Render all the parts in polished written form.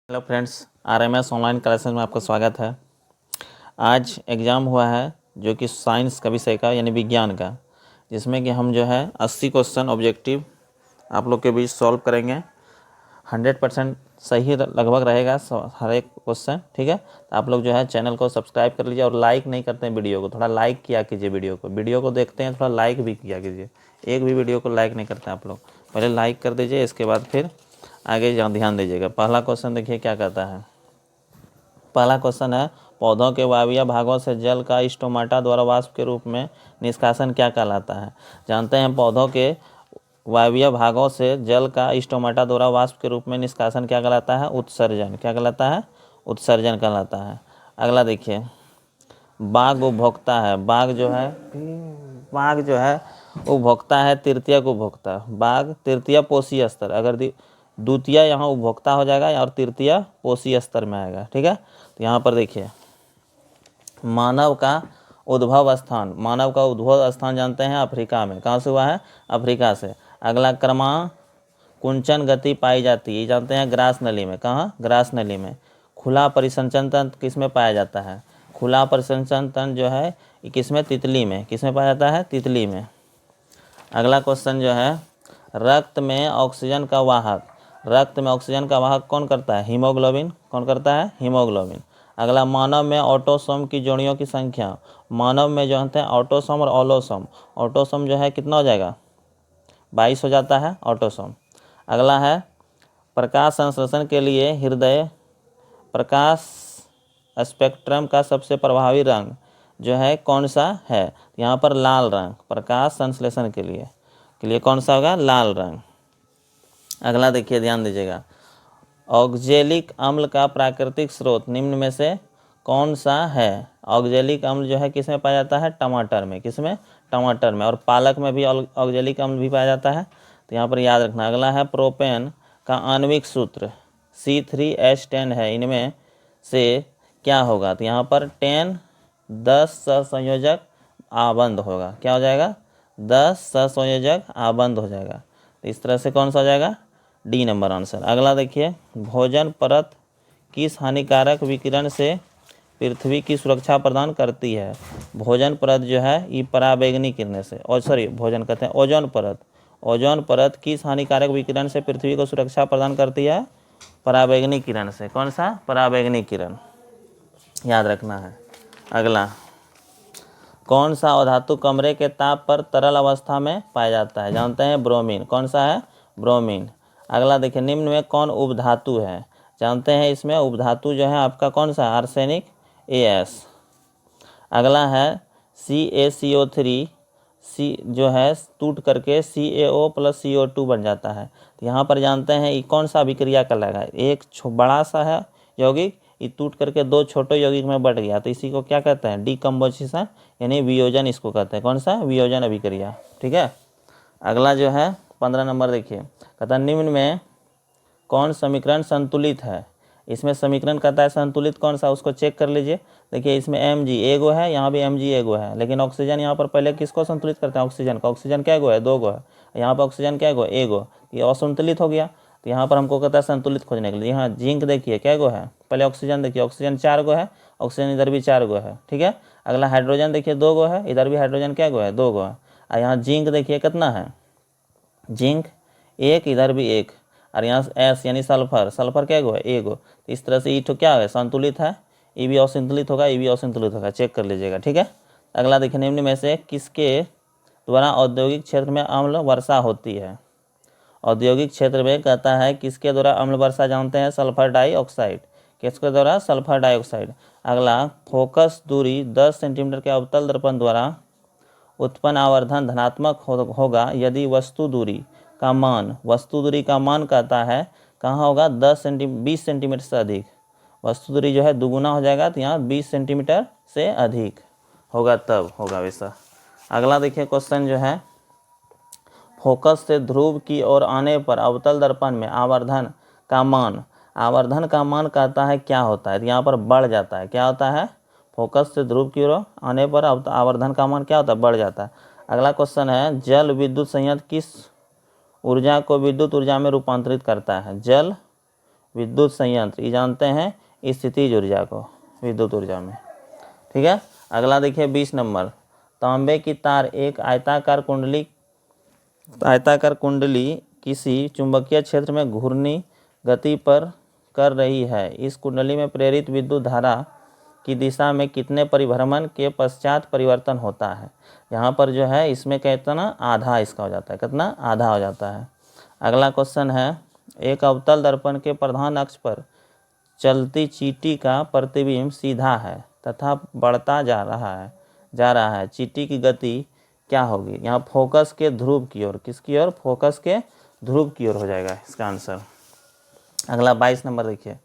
Hello friends, RMS online classes में आपका स्वागत है। आज एग्ज़ाम हुआ है जो कि साइंस का विषय का यानी विज्ञान का, जिसमें कि हम जो है 80 क्वेश्चन ऑब्जेक्टिव आप लोग के बीच सॉल्व करेंगे। 100% सही लगभग रहेगा हर एक क्वेश्चन, ठीक है। तो आप लोग जो है चैनल को सब्सक्राइब कर लीजिए और लाइक नहीं करते हैं वीडियो को, थोड़ा लाइक किया कीजिए। वीडियो को देखते हैं, थोड़ा लाइक भी किया कीजिए। एक भी वीडियो को लाइक नहीं करते हैं आप लोग, पहले लाइक कर दीजिए, इसके बाद फिर आगे ध्यान दीजिएगा। पहला क्वेश्चन देखिए क्या कहता है। पहला क्वेश्चन है, पौधों के वायवीय भागों से जल का स्टोमाटा द्वारा वाष्प के रूप में निष्कासन क्या कहलाता है। जानते हैं पौधों के वायवीय भागों से जल का स्टोमाटा द्वारा वाष्प के रूप में निष्कासन क्या कहलाता है। उत्सर्जन। क्या कहलाता है? उत्सर्जन कहलाता है। अगला देखिए, बाघ उपभोक्ता है। बाघ जो है उपभोक्ता है, तृतीयक उपभोक्ता। बाघ तृतीय पोषी स्तर, अगर द्वितीय यहाँ उपभोक्ता हो जाएगा और तृतीय पोषी स्तर में आएगा, ठीक है। तो यहाँ पर देखिए, मानव का उद्भव स्थान जानते हैं अफ्रीका में। कहाँ से हुआ है? अफ्रीका से। अगला, कुंचन गति पाई जाती है, जानते हैं ग्रास नली में। कहाँ? ग्रास नली में। खुला परिसंचरण तंत्र किस में पाया जाता है? खुला परिसंचरण तंत्र जो है किस में? तितली में। किस में पाया जाता है? तितली में। अगला क्वेश्चन जो है, रक्त में ऑक्सीजन का वाहक कौन करता है? हीमोग्लोबिन। कौन करता है? हीमोग्लोबिन। अगला, मानव में ऑटोसोम की जोड़ियों की संख्या। मानव में जो होते हैं ऑटोसोम और ऑलोसोम। ऑटोसोम जो है कितना हो जाएगा? 22 हो जाता है ऑटोसोम। अगला है, प्रकाश संश्लेषण के लिए प्रकाश स्पेक्ट्रम का सबसे प्रभावी रंग जो है कौन सा है? यहाँ पर लाल रंग। प्रकाश संश्लेषण के लिए कौन सा होगा? लाल रंग। अगला देखिए, ध्यान दीजिएगा, ऑक्जेलिक अम्ल का प्राकृतिक स्रोत निम्न में से कौन सा है? ऑक्जेलिक अम्ल जो है किस में पाया जाता है? टमाटर में। किस में? टमाटर में। और पालक में भी ऑक्जेलिक अम्ल भी पाया जाता है, तो यहाँ पर याद रखना। अगला है, प्रोपेन का आणविक सूत्र C3H10 है, इनमें से क्या होगा? तो यहाँ पर 10 सहसंयोजक आबंध होगा। क्या हो जाएगा? 10 सहसंयोजक आबंध हो जाएगा। तो इस तरह से कौन सा हो जाएगा? D number answer. अगला देखिए, भोजन परत किस हानिकारक विकिरण से पृथ्वी की सुरक्षा प्रदान करती है? भोजन परत जो है ये पराबैंगनी किरणें से, भोजन कहते हैं ओजोन परत किस हानिकारक विकिरण से पृथ्वी को सुरक्षा प्रदान करती है? पराबैंगनी किरण से। कौन सा? पराबैंगनी किरण, याद रखना है। अगला, कौन सा अधातु कमरे के ताप पर तरल अवस्था में पाया जाता है? जानते हैं ब्रोमीन। कौन सा है? ब्रोमीन। अगला देखिए, निम्न में कौन उपधातु है? जानते हैं इसमें उपधातु जो है आपका कौन सा? Arsenic AS। अगला है, CaCO3 जो है टूट करके CaO + CO2 बन जाता है। तो यहाँ पर जानते हैं ये कौन सा अभिक्रिया कहलाएगा? एक बड़ा सा है यौगिक, ये टूट करके 2 छोटे यौगिक में बढ़ गया, तो इसी को क्या कहते हैं? डीकम्पोजिशन यानी वियोजन इसको कहते हैं। कौन सा? वियोजन अभिक्रिया, ठीक है। अगला जो है 15 नंबर देखिए, कहता है निम्न में कौन समीकरण संतुलित है? इसमें समीकरण कहता है संतुलित कौन सा, उसको चेक कर लीजिए। देखिए इसमें Mg एगो है, यहाँ भी Mg एगो है, लेकिन ऑक्सीजन यहाँ पर पहले किसको संतुलित करते हैं? ऑक्सीजन का। ऑक्सीजन क्या गो है? 2 गो है। यहाँ पर ऑक्सीजन क्या गो? एगो। ये असंतुलित हो गया, तो यहाँ पर हमको कहता है संतुलित खोजने के लिए। यहाँ जिंक देखिए क्या गो है? पहले ऑक्सीजन देखिए, ऑक्सीजन 4 गो है, ऑक्सीजन इधर भी 4 गो है, ठीक है। अगला हाइड्रोजन देखिए 2 गो है, इधर भी हाइड्रोजन क्या गो है? 2 गो है। और यहाँ जिंक देखिए कितना है? जिंक 1, इधर भी 1, और यहाँ S यानी सल्फर क्या गो है? एगो। तो इस तरह से ये तो क्या है? संतुलित है। ये भी असंतुलित होगा, ये भी असंतुलित होगा, चेक कर लीजिएगा, ठीक है। अगला देखिए, निम्न में से किसके द्वारा औद्योगिक क्षेत्र में अम्ल वर्षा होती है? औद्योगिक क्षेत्र में कहता है किसके द्वारा अम्ल वर्षा? जानते हैं सल्फर डाइऑक्साइड। किसके द्वारा? Sulphur dioxide. अगला, फोकस दूरी 10 सेंटीमीटर के अवतल दर्पण द्वारा उत्पन्न आवर्धन धनात्मक होगा यदि वस्तु दूरी का मान कहता है कहाँ होगा? 20 सेंटीमीटर से अधिक। वस्तु दूरी जो है दुगुना हो जाएगा, तो यहाँ 20 सेंटीमीटर से अधिक होगा, तब होगा वैसा। अगला देखिए क्वेश्चन जो है, फोकस से ध्रुव की ओर आने पर अवतल दर्पण में आवर्धन का मान कहता है क्या होता है? तो यहाँ पर बढ़ जाता है। क्या होता है? फोकस से ध्रुव की ओर आने पर आवर्धन का मान क्या होता है? बढ़ जाता है। अगला क्वेश्चन है, जल विद्युत संयंत्र किस ऊर्जा को विद्युत ऊर्जा में रूपांतरित करता है? जल विद्युत संयंत्र, ये जानते हैं स्थितिज ऊर्जा को विद्युत ऊर्जा में। ठीक है, अगला देखिए 20 नंबर, तांबे की तार एक आयताकार कुंडली किसी चुंबकीय क्षेत्र में घूर्णी गति पर कर रही है। इस कुंडली में प्रेरित विद्युत धारा की दिशा में कितने परिभ्रमण के पश्चात परिवर्तन होता है। यहाँ पर जो है इसमें कितना आधा इसका हो जाता है, कितना आधा हो जाता है। अगला क्वेश्चन है, एक अवतल दर्पण के प्रधान अक्ष पर चलती चींटी का प्रतिबिंब सीधा है तथा बढ़ता जा रहा है, चींटी की गति क्या होगी। यहाँ फोकस के ध्रुव की ओर, किसकी ओर, फोकस के ध्रुव की ओर हो जाएगा इसका आंसर। अगला 22 नंबर देखिए,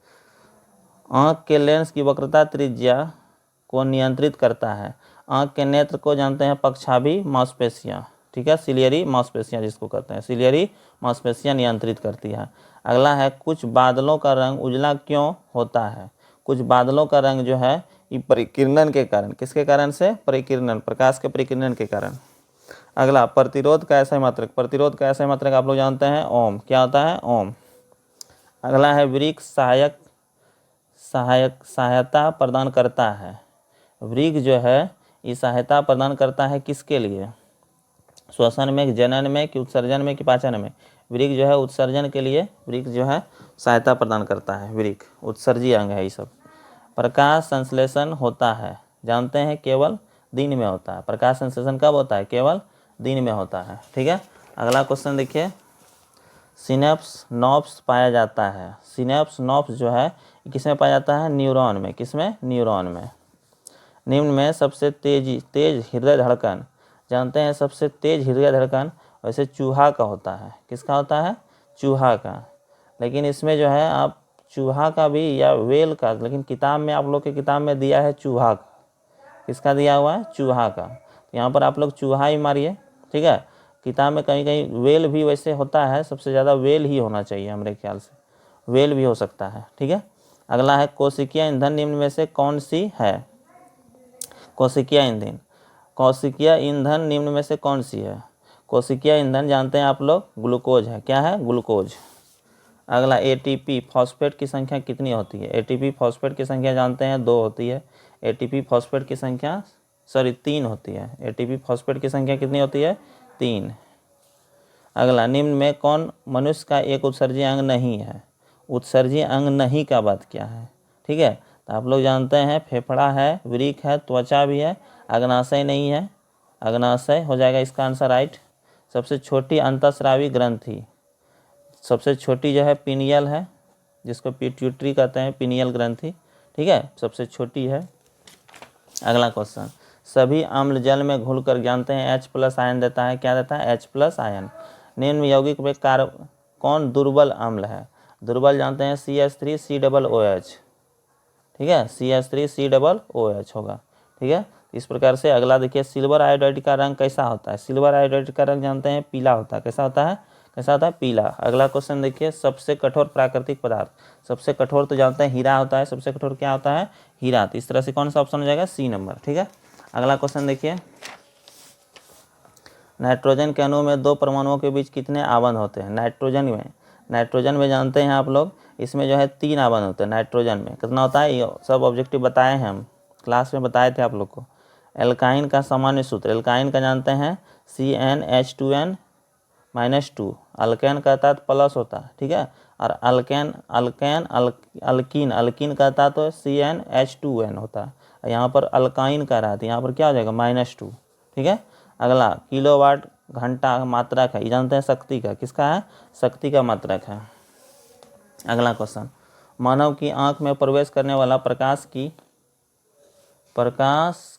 आँख के लेंस की वक्रता त्रिज्या को नियंत्रित करता है। आँख के नेत्र को जानते हैं पक्षाभि मांसपेशियाँ, ठीक है, सिलियरी मांसपेशियाँ जिसको कहते हैं, सिलियरी मांसपेशियाँ नियंत्रित करती है। अगला है, कुछ बादलों का रंग उजला क्यों होता है। कुछ बादलों का रंग जो है ये परिकिरणन के कारण, किसके कारण से, परिकिरणन, प्रकाश के परिकिरणन के कारण। अगला, प्रतिरोध का ऐसा मात्रक, प्रतिरोध का ऐसा मात्रक आप लोग जानते हैं ओम, क्या होता है, ओम। अगला है, वृक्ष सहायता प्रदान करता है। वृक्ष जो है ये सहायता प्रदान करता है किसके लिए, श्वसन में, जनन में, कि उत्सर्जन में, कि पाचन में। वृक्ष जो है उत्सर्जन के लिए, वृक्ष जो है सहायता प्रदान करता है, वृक्ष उत्सर्जी अंग है ये सब। प्रकाश संश्लेषण होता है, जानते हैं केवल दिन में होता है। प्रकाश संश्लेषण कब होता है, केवल दिन में होता है। ठीक है, अगला क्वेश्चन देखिए, सिनेप्स नॉप्स पाया जाता है। सिनेप्स नॉप्स जो है किसमें पाया जाता है, न्यूरॉन में, किसमें, न्यूरॉन में। निम्न में सबसे तेज हृदय धड़कन, जानते हैं सबसे तेज हृदय धड़कन वैसे चूहा का होता है, किसका होता है, चूहा का। लेकिन इसमें जो है आप चूहा का भी या वेल का, लेकिन किताब में, आप लोग के किताब में दिया है चूहा का, किसका दिया हुआ है, चूहा का। तो यहाँ पर आप लोग चूहा ही मारिए। ठीक है, किताब में कहीं कहीं वेल भी वैसे होता है, सबसे ज़्यादा वेल ही होना चाहिए हमारे ख्याल से, वेल भी हो सकता है। ठीक है, अगला है, कोशिकीय ईंधन निम्न में से कौन सी है। कोशिकीय ईंधन, कोशिकीय ईंधन निम्न में से कौन सी है। कोशिकीय ईंधन जानते हैं आप लोग, ग्लूकोज है, क्या है, ग्लूकोज। अगला, एटीपी फॉस्फेट की संख्या कितनी होती है। एटीपी फॉस्फेट की संख्या जानते हैं 2 होती है। एटीपी फॉस्फेट की संख्या 3 होती है। एटीपी फॉस्फेट की संख्या कितनी होती है, 3। अगला, निम्न में कौन मनुष्य का एक उत्सर्जी अंग नहीं है। उत्सर्जी अंग नहीं का बात क्या है, ठीक है, तो आप लोग जानते हैं फेफड़ा है, वृक्क है, त्वचा भी है, अग्नाशय नहीं है, अग्नाशय हो जाएगा इसका आंसर राइट। सबसे छोटी अंतःस्रावी ग्रंथि, सबसे छोटी जो है पिनियल है, जिसको पिट्यूटरी कहते हैं, पिनियल ग्रंथि, ठीक है, सबसे छोटी है। अगला क्वेश्चन, सभी अम्ल जल में घुलकर, जानते हैं H+ आयन देता है, क्या देता है, H+ आयन। निम्न यौगिक में कौन दुर्बल अम्ल है। दुर्बल जानते हैं CH3COOH, ठीक है, CH3COOH होगा। ठीक है, इस प्रकार से। अगला देखिए, सिल्वर आयोडाइड का रंग कैसा होता है। सिल्वर आयोडाइड का रंग जानते हैं पीला होता है, कैसा होता है, कैसा होता है, पीला। अगला क्वेश्चन देखिए, सबसे कठोर प्राकृतिक पदार्थ। सबसे कठोर तो जानते हैं हीरा होता है, सबसे कठोर क्या होता है, हीरा। तो इस तरह से कौन सा ऑप्शन हो जाएगा, C नंबर। ठीक है, अगला क्वेश्चन देखिए, नाइट्रोजन के अणु में 2 परमाणुओं के बीच कितने आबंध होते हैं। नाइट्रोजन में जानते हैं आप लोग, इसमें जो है 3 आबंध होते हैं। नाइट्रोजन में कितना होता है, ये सब ऑब्जेक्टिव बताए हैं हम, क्लास में बताए थे आप लोग को। एल्काइन का सामान्य सूत्र, एल्काइन का जानते हैं CnH2n-2। अल्केन कहता तो प्लस होता है, ठीक है, और अल्कीन कहता तो CnH2n होता है। यहाँ पर अल्काइन का रहा था, यहाँ पर क्या हो जाएगा, -2। ठीक है, अगला, किलोवाट घंटा मात्रक है, ये जानते हैं शक्ति का, किसका है, शक्ति का मात्रक है। अगला क्वेश्चन, मानव की आंख में प्रवेश करने वाला प्रकाश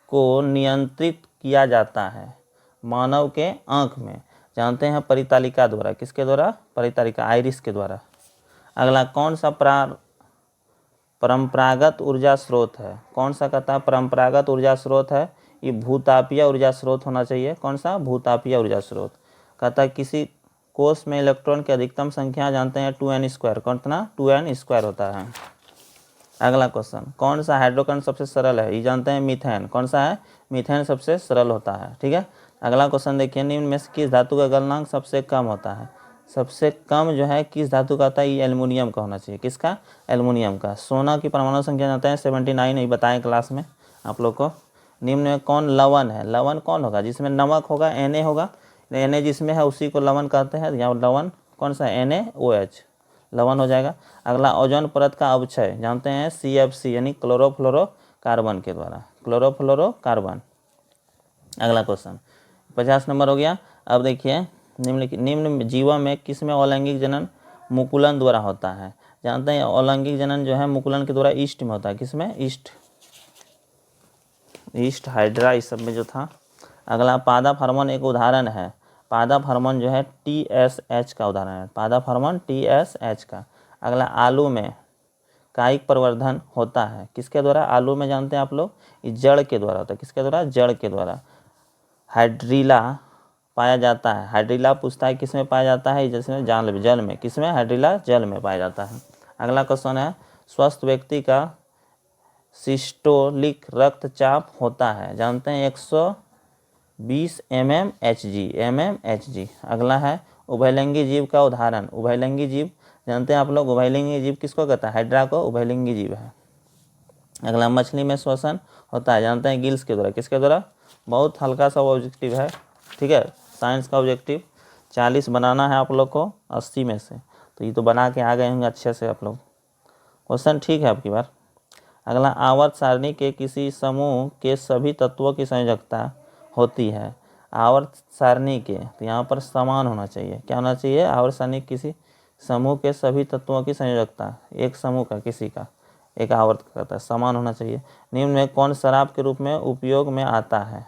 को नियंत्रित किया जाता है। मानव के आंख में, जानते हैं परितालिका द्वारा, किसके द्वारा, परितालिका, आइरिस के द्वारा। अगला, कौन सा परंपरागत ऊर्जा स्रोत है। कौन सा कहता है, परंपरागत ऊर्जा स्रोत है, ये भूतापीय ऊर्जा स्रोत होना चाहिए। कौन सा, भूतापीय ऊर्जा स्रोत। कहता है किसी कोष में इलेक्ट्रॉन की अधिकतम संख्या जानते हैं 2n², कितना, 2n² होता है। अगला क्वेश्चन, कौन सा हाइड्रोकण सबसे सरल है, ये जानते हैं मीथेन। कौन सा है, मीथेन सबसे सरल होता है। ठीक है, अगला क्वेश्चन देखिए, निम्न में से किस धातु का गलनांक सबसे कम होता है। सबसे कम जो है किस धातु का आता है, ये एल्युमिनियम का होना चाहिए। किसका? एल्युमिनियम का। सोना की परमाणु संख्या जानते हैं 79, नहीं बताएं क्लास में आप लोग को। निम्न में कौन लवण है? लवण कौन होगा? जिसमें नमक होगा Na होगा, Na जिसमें है उसी को लवण कहते हैं। यहाँ लवण कौन सा है? NaOH, लवण हो जाएगा। अगला ओजोन परत का अवक्षय जानते हैं CFC यानी क्लोरोफ्लोरोकार्बन के द्वारा, क्लोरोफ्लोरोकार्बन। अगला क्वेश्चन 50 नंबर हो गया। अब देखिए निम्न जीवों में किस में अलैंगिक जनन मुकुलन द्वारा होता है? जानते हैं अलैंगिक जनन जो है मुकुलन के द्वारा ईस्ट में होता है। किसमें? ईस्ट हाइड्रा इस सब में जो था। अगला पादप हार्मोन एक उदाहरण है। पादप हार्मोन जो है TSH का उदाहरण है, पादप हार्मोन TSH का। अगला आलू में कायिक प्रवर्धन होता है किसके द्वारा? आलू में जानते हैं आप लोग जड़ के द्वारा होता है। किसके द्वारा? जड़ के द्वारा। हाइड्रीला पाया जाता है। हाइड्रीला पूछता है किस में पाया जाता है? जैसे जल में। किस में? हाइड्रीला जल में पाया जाता है। अगला क्वेश्चन है स्वस्थ व्यक्ति का सिस्टोलिक रक्तचाप होता है, जानते हैं 120 mmHg। अगला है उभयलिंगी जीव का उदाहरण। उभयलिंगी जीव जानते हैं आप लोग, उभयलिंगी जीव किसको कहता है? हाइड्रा को उभयलिंगी जीव है। अगला मछली में श्वसन होता है, जानते हैं गिल्स के द्वारा। किसके द्वारा? बहुत हल्का सा ऑब्जेक्टिव है, ठीक है, साइंस का ऑब्जेक्टिव। 40 बनाना है आप लोग को 80 में से, तो ये तो बना के आ गए होंगे अच्छे से आप लोग। क्वेश्चन ठीक है आपकी बार। अगला आवर्त सारणी के किसी समूह के सभी तत्वों की संयोजकता होती है। आवर्त सारणी के, तो यहाँ पर समान होना चाहिए। क्या होना चाहिए? आवर्त सारणी किसी समूह के सभी तत्वों की संयोजकता, एक समूह का किसी का एक आवर्त करता है, समान होना चाहिए। निम्न में कौन शराब के रूप में उपयोग में आता है?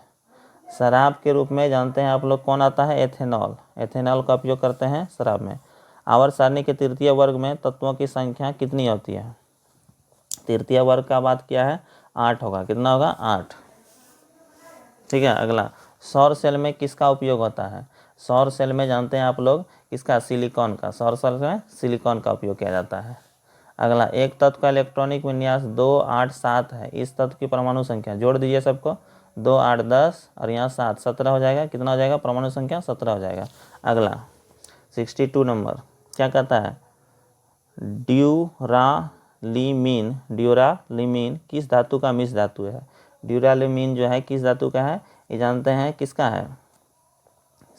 शराब के रूप में जानते हैं आप लोग कौन आता है? एथेनॉल। एथेनॉल का उपयोग करते हैं शराब में। आवर्त सारणी के तृतीय वर्ग में तत्वों की संख्या कितनी होती है? तृतीय वर्ग का बात किया है 8 होगा। कितना होगा? 8, ठीक है। अगला सौर सेल में किसका उपयोग होता है? सौर सेल में जानते हैं आप लोग किसका? सिलिकॉन का। सौर सेल में सिलिकॉन का उपयोग किया जाता है। अगला एक तत्व का इलेक्ट्रॉनिक विन्यास 2, 8, 7 है। इस तत्व की परमाणु संख्या जोड़ दीजिए सबको, 2, 8, 10 और यहाँ 7, 17 हो जाएगा। कितना हो जाएगा? परमाणु संख्या 17 हो जाएगा। अगला 62 नंबर क्या कहता है? ड्यूरालीमीन किस धातु का मिश्र धातु है? ड्यूरालीमीन जो है किस धातु का है? ये जानते हैं किसका है?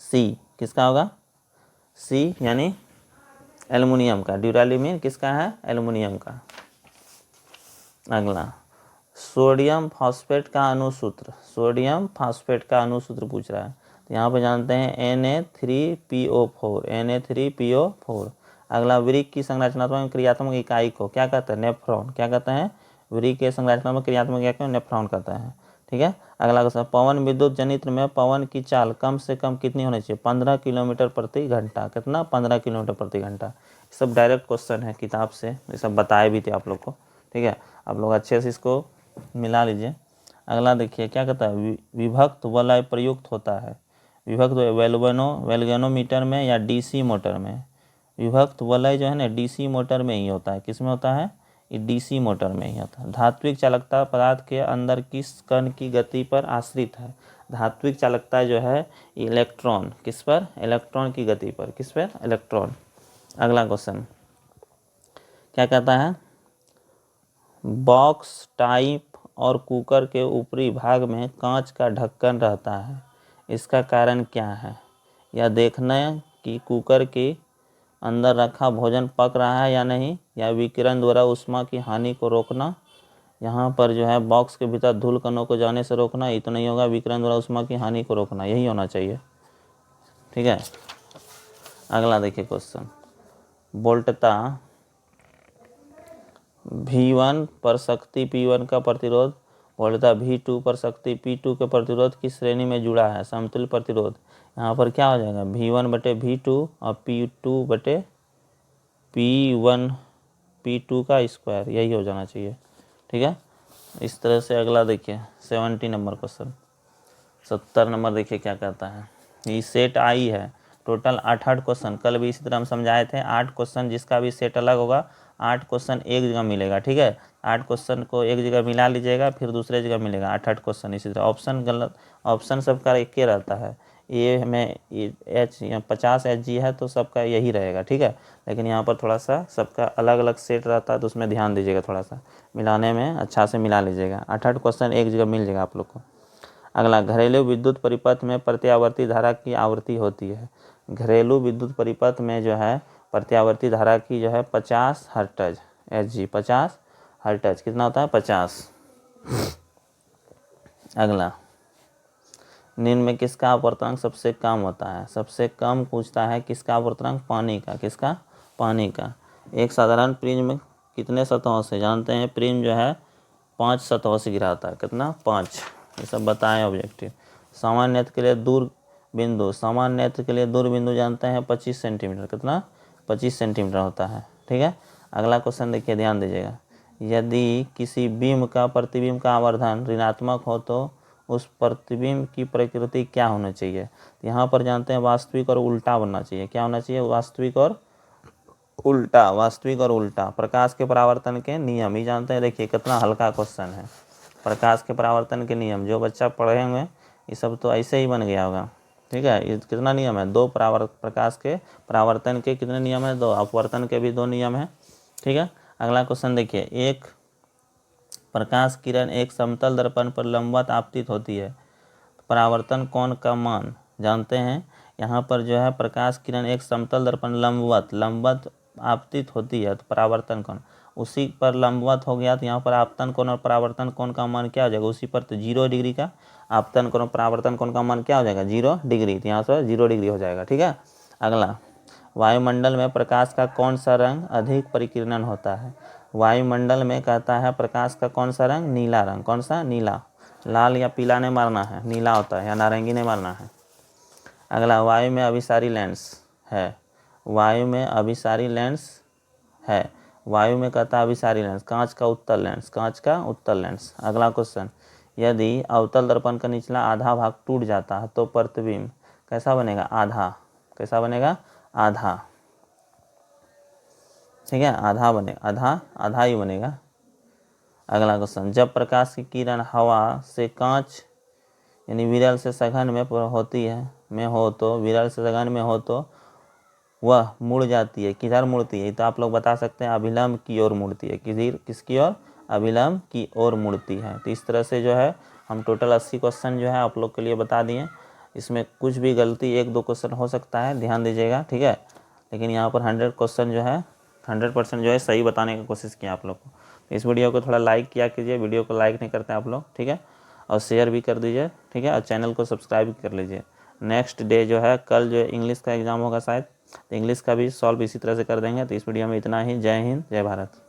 सी। किसका होगा? सी यानी एल्युमिनियम का। ड्यूरालीमीन किसका है? एल्युमिनियम का। अगला सोडियम फास्फेट का अणुसूत्र, सोडियम फास्फेट का अणुसूत्र पूछ रहा है। तो यहाँ पे जानते हैं Na3PO4। अगला वृक्क की संरचनात्मक क्रियात्मक इकाई को क्या कहते हैं? नेफ्रॉन। क्या कहते हैं? वृक्क के संरचनात्मक क्रियात्मक इकाई को नेफ्रॉन कहते हैं, ठीक है। अगला क्वेश्चन पवन विद्युत जनित्र में पवन की चाल कम से कम कितनी होनी चाहिए? 15 किलोमीटर प्रति घंटा। कितना? 15 किलोमीटर प्रति घंटा। ये सब डायरेक्ट क्वेश्चन है किताब से, ये सब बताए भी थे आप लोग को, ठीक है। आप लोग अच्छे से इसको मिला लीजिए। अगला देखिए क्या कहता है? विभक्त वलय प्रयुक्त होता है। विभक्त वैल्वेनोमीटर में या DC मोटर में? विभक्त वलय जो है ना DC मोटर में ही होता है। किस में होता है? ये DC मोटर में ही होता है। धात्विक चालकता पदार्थ के अंदर किस कण की गति पर आश्रित है? धात्विक चालकता जो है इलेक्ट्रॉन, किस पर? इलेक्ट्रॉन की गति पर। किस पर? इलेक्ट्रॉन। अगला क्वेश्चन क्या कहता है? बॉक्स टाइप और कुकर के ऊपरी भाग में कांच का ढक्कन रहता है, इसका कारण क्या है? यह देखना कि कुकर के अंदर रखा भोजन पक रहा है या नहीं, या विकिरण द्वारा ऊष्मा की हानि को रोकना। यहाँ पर जो है बॉक्स के भीतर धूल कणों को जाने से रोकना, ये तो नहीं होगा। विकिरण द्वारा ऊष्मा की हानि को रोकना, यही होना चाहिए, ठीक है। अगला देखिए क्वेश्चन वोल्टता V1 पर शक्ति P1 का प्रतिरोध वोल्टता V2 पर शक्ति P2 के प्रतिरोध की श्रेणी में जुड़ा है। समतुल्य प्रतिरोध यहाँ पर क्या हो जाएगा? V1 बटे V2 और P2 बटे P1 P2 का स्क्वायर, यही हो जाना चाहिए, ठीक है। इस तरह से अगला देखिए 70 नंबर क्वेश्चन। 70 नंबर देखिए क्या कहता है? ये सेट आई है, टोटल 8 क्वेश्चन। कल भी इसी तरह हम समझाए थे। 8 क्वेश्चन जिसका भी सेट अलग होगा, 8 क्वेश्चन एक जगह मिलेगा, ठीक है। 8 क्वेश्चन को एक जगह मिला लीजिएगा, फिर दूसरे जगह मिलेगा 8 क्वेश्चन। इसी तरह ऑप्शन गलत, ऑप्शन सबका एक ही रहता है। ए में एच या 50 Hg है तो सबका यही रहेगा, ठीक है। लेकिन यहाँ पर थोड़ा सा सबका अलग अलग सेट रहता है तो उसमें ध्यान दीजिएगा, थोड़ा सा मिलाने में अच्छा से मिला लीजिएगा। 8 क्वेश्चन एक जगह मिल जाएगा आप लोग को। अगला, घरेलू विद्युत परिपथ में प्रत्यावर्ती धारा की आवृत्ति होती है। घरेलू विद्युत परिपथ में जो है प्रत्यावर्ती धारा की जो है 50 हर्ट्ज Hg, 50 हर्ट्ज कितना होता है 50। अगला, निम्न में किसका अपवर्तनांक सबसे कम होता है? सबसे कम पूछता है किसका अपवर्तनांक? पानी का। किसका? पानी का। एक साधारण प्रिज्म कितने सतहों से? जानते हैं प्रिज्म जो है 5 सतहों से गिरा होता है। कितना? 5। ये सब बताएं ऑब्जेक्टिव। सामान्य नेत्र के लिए दूर बिंदु, सामान्य नेत्र के लिए दूर बिंदु जानते हैं 25 सेंटीमीटर। कितना? 25 सेंटीमीटर होता है, ठीक है। अगला क्वेश्चन देखिए, ध्यान दीजिएगा। यदि किसी बीम का प्रतिबिंब का आवर्धन ऋणात्मक हो तो उस प्रतिबिंब की प्रकृति क्या होना चाहिए? यहाँ पर जानते हैं वास्तविक और उल्टा बनना चाहिए। क्या होना चाहिए? वास्तविक और उल्टा। वास्तविक और उल्टा। प्रकाश के परावर्तन के नियम ही जानते हैं। देखिए कितना हल्का क्वेश्चन है। प्रकाश के परावर्तन के नियम, जो बच्चा पढ़े होंगे ये सब तो ऐसे ही बन गया होगा, ठीक है। ये कितना नियम है? 2 प्रकाश के परावर्तन के कितने नियम है? 2। अपवर्तन के भी 2 नियम है, ठीक है। अगला क्वेश्चन देखिए, एक प्रकाश किरण एक समतल दर्पण पर लंबवत आपतित होती है, परावर्तन कोण का मान जानते हैं। यहाँ पर जो है प्रकाश किरण एक समतल दर्पण लंबवत आपतित होती है तो परावर्तन कोण उसी पर लंबवत हो गया तो यहाँ पर आपतन कोण और परावर्तन कोण का मान क्या हो जाएगा? उसी पर तो 0 डिग्री का आपतन कोण और परावर्तन कोण का मान क्या हो जाएगा? 0 डिग्री। तो यहाँ से 0 डिग्री हो जाएगा, ठीक है। अगला, वायुमंडल में प्रकाश का कौन सा रंग अधिक परिकीर्णन होता है? वायुमंडल में कहता है प्रकाश का कौन सा रंग? नीला रंग। कौन सा? नीला। लाल या पीला नहीं मारना है, नीला होता है, या नारंगी नहीं मारना है। अगला, वायु में अभिसारी लेंस है। वायु में अभिसारी लेंस है। वायु में कहता है अभिसारी लेंस, कांच का उत्तल लेंस। कांच का उत्तल लेंस। अगला क्वेश्चन, यदि अवतल दर्पण का निचला आधा भाग टूट जाता है तो प्रतिबिंब कैसा बनेगा? आधा। कैसा बनेगा? आधा, ठीक है। आधा बनेगा, आधा ही बनेगा। अगला क्वेश्चन, जब प्रकाश की किरण हवा से कांच यानी विरल से सघन में होती है विरल से सघन में हो तो वह मुड़ जाती है। किधर मुड़ती है? तो आप लोग बता सकते हैं अभिलंब की ओर मुड़ती है। किसकी ओर? अभिलंब की ओर मुड़ती है। तो इस तरह से जो है हम टोटल 80 क्वेश्चन जो है आप लोग के लिए बता दिए। इसमें कुछ भी गलती 1-2 क्वेश्चन हो सकता है, ध्यान दीजिएगा, ठीक है। लेकिन यहाँ पर 100 क्वेश्चन जो है 100% जो है सही बताने की कोशिश किया आप लोग को। तो इस वीडियो को थोड़ा लाइक किया कीजिए, वीडियो को लाइक नहीं करते आप लोग, ठीक है। और शेयर भी कर दीजिए, ठीक है। और चैनल को सब्सक्राइब भी कर लीजिए। नेक्स्ट डे जो है कल जो इंग्लिश का एग्ज़ाम होगा शायद, तो इंग्लिश का भी सॉल्व इसी तरह से कर देंगे। तो इस वीडियो में इतना ही। जय हिंद, जय भारत।